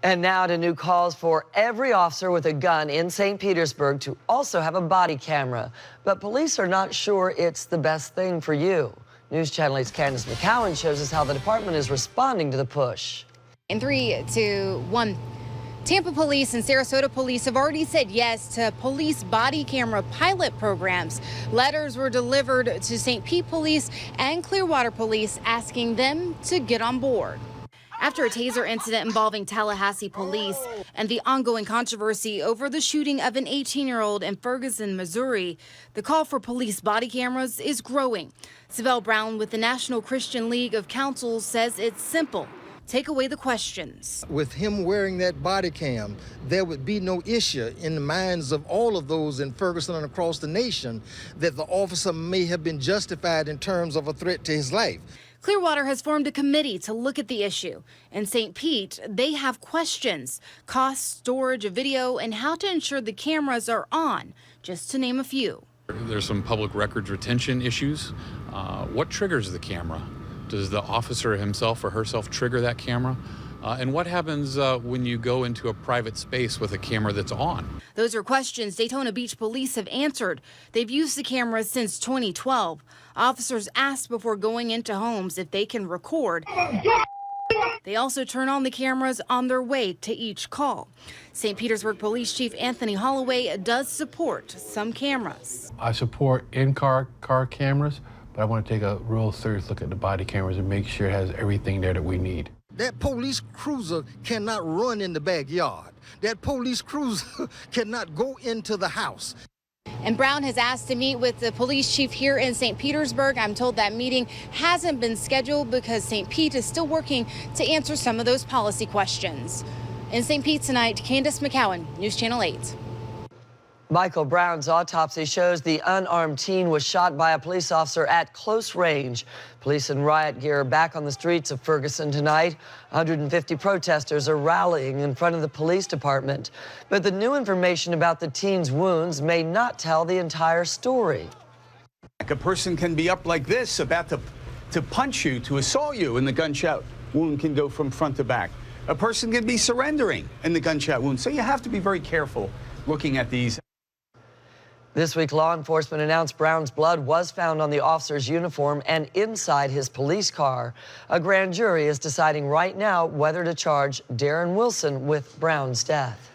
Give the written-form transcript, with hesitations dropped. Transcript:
And now to new calls for every officer with a gun in St. Petersburg to also have a body camera. But police are not sure it's the best thing for you. News Channel 8's Candace McCowan shows us how the department is responding to the push. In 3, 2, 1. Tampa police and Sarasota police have already said yes to police body camera pilot programs. Letters were delivered to St. Pete police and Clearwater police asking them to get on board. After a taser incident involving Tallahassee police and the ongoing controversy over the shooting of an 18-year-old in Ferguson, Missouri, the call for police body cameras is growing. Sybelle Brown with the National Christian League of Councils says it's simple. Take away the questions. With him wearing that body cam, there would be no issue in the minds of all of those in Ferguson and across the nation that the officer may have been justified in terms of a threat to his life. Clearwater has formed a committee to look at the issue. In St. Pete, they have questions: cost, storage of video, and how to ensure the cameras are on, just to name a few. There's some public records retention issues. What triggers the camera? Does the officer himself or herself trigger that camera? And what happens when you go into a private space with a camera that's on? Those are questions Daytona Beach police have answered. They've used the cameras since 2012. Officers asked before going into homes if they can record. They also turn on the cameras on their way to each call. St. Petersburg Police Chief Anthony Holloway does support some cameras. I support in-car cameras, but I want to take a real serious look at the body cameras and make sure it has everything there that we need. That police cruiser cannot run in the backyard. That police cruiser cannot go into the house. And Brown has asked to meet with the police chief here in St. Petersburg. I'm told that meeting hasn't been scheduled because St. Pete is still working to answer some of those policy questions. In St. Pete tonight, Candace McCowan, News Channel 8. Michael Brown's autopsy shows the unarmed teen was shot by a police officer at close range. Police in riot gear are back on the streets of Ferguson tonight. 150 protesters are rallying in front of the police department. But the new information about the teen's wounds may not tell the entire story. A person can be up like this, about to punch you, to assault you, and the gunshot wound can go from front to back. A person can be surrendering in the gunshot wound. So you have to be very careful looking at these. This week, law enforcement announced Brown's blood was found on the officer's uniform and inside his police car. A grand jury is deciding right now whether to charge Darren Wilson with Brown's death.